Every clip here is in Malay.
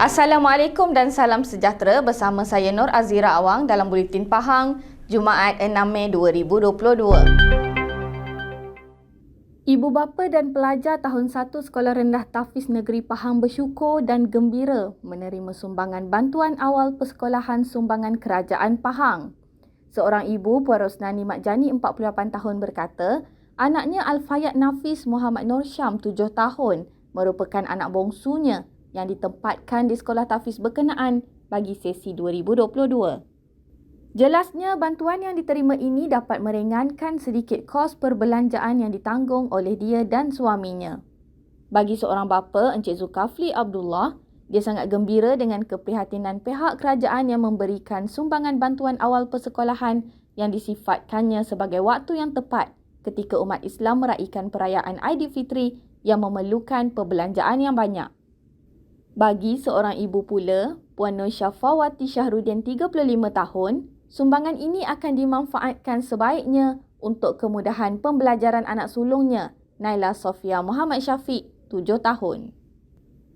Assalamualaikum dan salam sejahtera bersama saya Nur Azira Awang dalam Buletin Pahang, Jumaat 6 Mei 2022. Ibu bapa dan pelajar tahun 1 Sekolah Rendah Tafiz Negeri Pahang bersyukur dan gembira menerima sumbangan bantuan awal persekolahan sumbangan Kerajaan Pahang. Seorang ibu, Puan Rosnani Mat Jani, 48 tahun berkata, anaknya Al-Fayad Nafis Muhammad Nur Syam, 7 tahun, merupakan anak bongsunya yang ditempatkan di sekolah tafiz berkenaan bagi sesi 2022. Jelasnya, bantuan yang diterima ini dapat meringankan sedikit kos perbelanjaan yang ditanggung oleh dia dan suaminya. Bagi seorang bapa, Encik Zulkafli Abdullah, dia sangat gembira dengan keprihatinan pihak kerajaan yang memberikan sumbangan bantuan awal persekolahan yang disifatkannya sebagai waktu yang tepat ketika umat Islam meraihkan perayaan Aidilfitri yang memerlukan perbelanjaan yang banyak. Bagi seorang ibu pula, Puan Nur Syafawati Syahrudin, 35 tahun, sumbangan ini akan dimanfaatkan sebaiknya untuk kemudahan pembelajaran anak sulungnya, Naila Sofia Muhammad Syafiq, 7 tahun.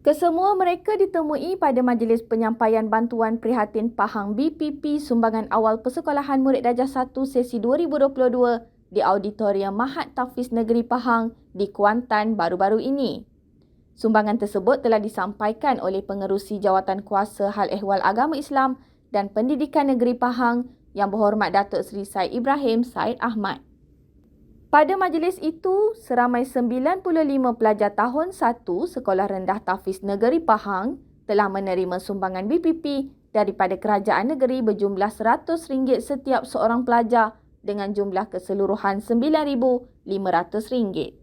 Kesemua mereka ditemui pada majlis penyampaian bantuan prihatin Pahang BPP Sumbangan Awal Persekolahan Murid Darjah 1 sesi 2022 di Auditorium Mahat Tafiz Negeri Pahang di Kuantan baru-baru ini. Sumbangan tersebut telah disampaikan oleh Pengerusi Jawatan Kuasa Hal Ehwal Agama Islam dan Pendidikan Negeri Pahang Yang Berhormat Datuk Seri Said Ibrahim Said Ahmad. Pada majlis itu, seramai 95 pelajar tahun 1 Sekolah Rendah Tafiz Negeri Pahang telah menerima sumbangan BPP daripada kerajaan negeri berjumlah RM100 setiap seorang pelajar dengan jumlah keseluruhan RM9,500.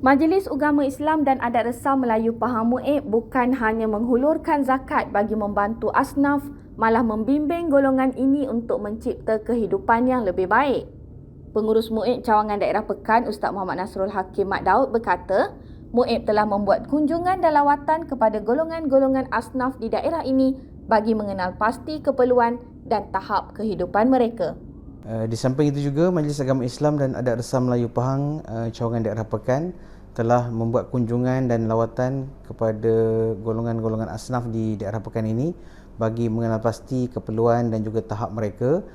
Majlis Ugama Islam dan Adat Resam Melayu Pahang MUIB bukan hanya menghulurkan zakat bagi membantu asnaf, malah membimbing golongan ini untuk mencipta kehidupan yang lebih baik. Pengurus MUIB Cawangan Daerah Pekan, Ustaz Muhammad Nasrul Hakim Mat Daud berkata, MUIB telah membuat kunjungan dan lawatan kepada golongan-golongan asnaf di daerah ini bagi mengenal pasti keperluan dan tahap kehidupan mereka. Di samping itu juga, Majlis Agama Islam dan Adat Resam Melayu Pahang Cawangan Daerah Pekan telah membuat kunjungan dan lawatan kepada golongan-golongan asnaf di daerah Pekan ini bagi mengenal pasti keperluan dan juga tahap mereka,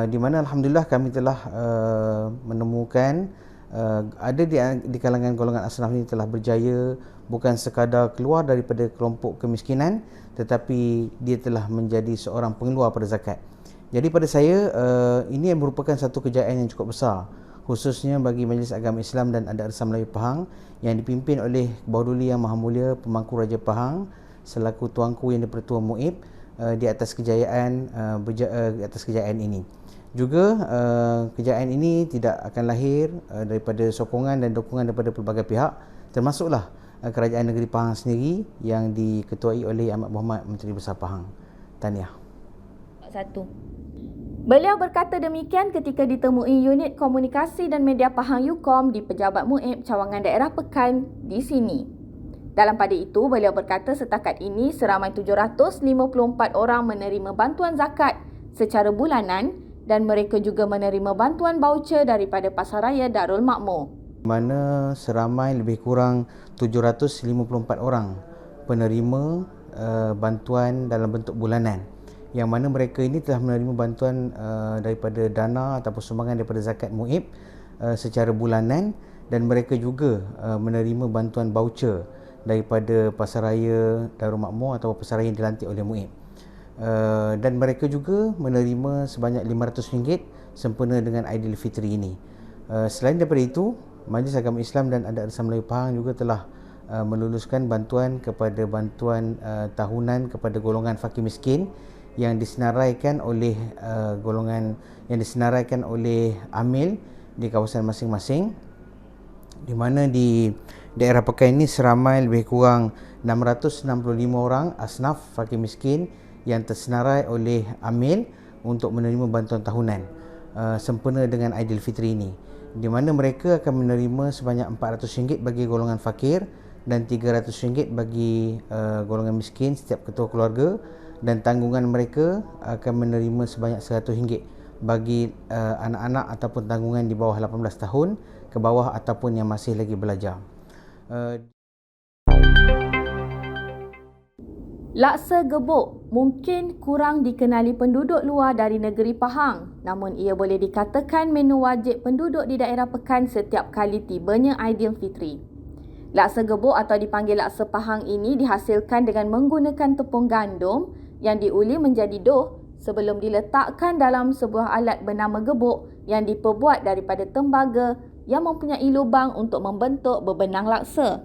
di mana alhamdulillah kami telah menemukan ada di kalangan golongan asnaf ini telah berjaya bukan sekadar keluar daripada kelompok kemiskinan, tetapi dia telah menjadi seorang pengeluar pada zakat. Jadi pada saya, ini merupakan satu kejayaan yang cukup besar, khususnya bagi Majlis Agama Islam dan Adat Resam Melayu Pahang yang dipimpin oleh Bauduli Yang Maha Mulia Pemangku Raja Pahang selaku Tuanku Yang di-Pertua MUIB di atas kejayaan ini. Juga kejayaan ini tidak akan lahir daripada sokongan dan dukungan daripada pelbagai pihak, termasuklah Kerajaan Negeri Pahang sendiri yang diketuai oleh Amat Berhormat Menteri Besar Pahang. Tahniah. 1. Beliau berkata demikian ketika ditemui Unit Komunikasi dan Media Pahang UKOM di Pejabat MUIB Cawangan Daerah Pekan di sini. Dalam pada itu, beliau berkata setakat ini seramai 754 orang menerima bantuan zakat secara bulanan dan mereka juga menerima bantuan baucer daripada Pasaraya Darul Makmur. Mana seramai lebih kurang 754 orang penerima bantuan dalam bentuk bulanan, yang mana mereka ini telah menerima bantuan daripada dana ataupun sumbangan daripada zakat MUIB secara bulanan, dan mereka juga menerima bantuan baucer daripada Pasaraya Darul Makmur atau Pasaraya yang dilantik oleh MUIB. Dan mereka juga menerima sebanyak RM500 sempena dengan Aidilfitri ini. Selain daripada itu, Majlis Agama Islam dan Adat Resam Melayu Pahang juga telah meluluskan bantuan tahunan kepada golongan fakir miskin yang disenaraikan oleh AMIL di kawasan masing-masing, di mana di daerah Pekan ini seramai lebih kurang 665 orang asnaf fakir miskin yang tersenarai oleh AMIL untuk menerima bantuan tahunan sempena dengan Aidilfitri ini, di mana mereka akan menerima sebanyak RM400 bagi golongan fakir dan RM300 bagi golongan miskin setiap ketua keluarga, dan tanggungan mereka akan menerima sebanyak RM100 bagi anak-anak ataupun tanggungan di bawah 18 tahun ke bawah ataupun yang masih lagi belajar. Laksa gebuk mungkin kurang dikenali penduduk luar dari negeri Pahang, namun ia boleh dikatakan menu wajib penduduk di daerah Pekan setiap kali tibanya Aidilfitri. Laksa gebuk atau dipanggil laksa Pahang ini dihasilkan dengan menggunakan tepung gandum yang diuli menjadi dough sebelum diletakkan dalam sebuah alat bernama gebuk yang diperbuat daripada tembaga yang mempunyai lubang untuk membentuk bebenang laksa.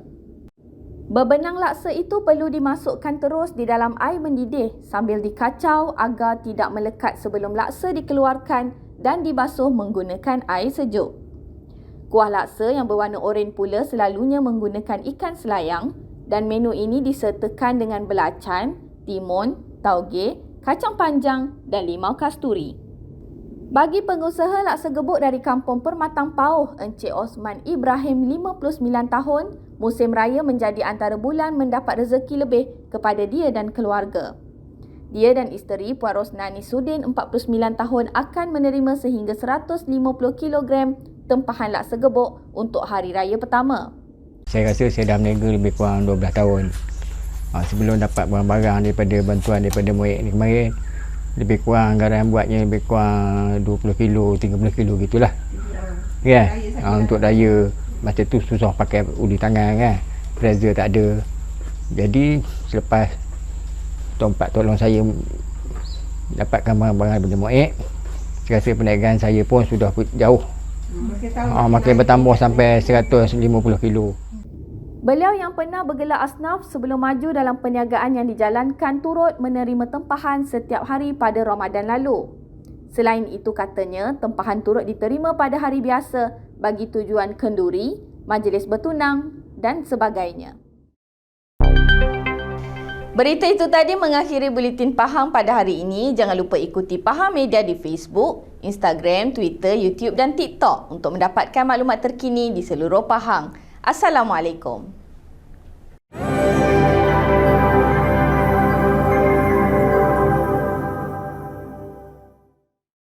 Bebenang laksa itu perlu dimasukkan terus di dalam air mendidih sambil dikacau agar tidak melekat sebelum laksa dikeluarkan dan dibasuh menggunakan air sejuk. Kuah laksa yang berwarna oranye pula selalunya menggunakan ikan selayang dan menu ini disertakan dengan belacan, timun, tauge, kacang panjang dan limau kasturi. Bagi pengusaha laksa gebuk dari Kampung Permatang Pauh, Encik Osman Ibrahim 59 tahun, musim raya menjadi antara bulan mendapat rezeki lebih kepada dia dan keluarga. Dia dan isteri Puan Rosnani Sudin 49 tahun akan menerima sehingga 150 kg tempahan laksa gebuk untuk hari raya pertama. Saya rasa saya dah berniaga lebih kurang 12 tahun. Sebelum dapat barang-barang daripada bantuan daripada MOEK ni kemarin, lebih kurang anggaran buatnya lebih kurang 20 kilo, 30 kilo gitulah. Ya, untuk daya masa tu susah pakai uli tangan kan. Pressure tak ada. Jadi selepas Tok tolong saya dapatkan barang-barang daripada MOEK, saya rasa perniagaan saya pun sudah jauh. Makin bertambah sampai 150 kilo. Beliau yang pernah bergelar asnaf sebelum maju dalam perniagaan yang dijalankan turut menerima tempahan setiap hari pada Ramadan lalu. Selain itu katanya, tempahan turut diterima pada hari biasa bagi tujuan kenduri, majlis bertunang dan sebagainya. Berita itu tadi mengakhiri Buletin Pahang pada hari ini. Jangan lupa ikuti Pahang Media di Facebook, Instagram, Twitter, YouTube dan TikTok untuk mendapatkan maklumat terkini di seluruh Pahang. Assalamualaikum.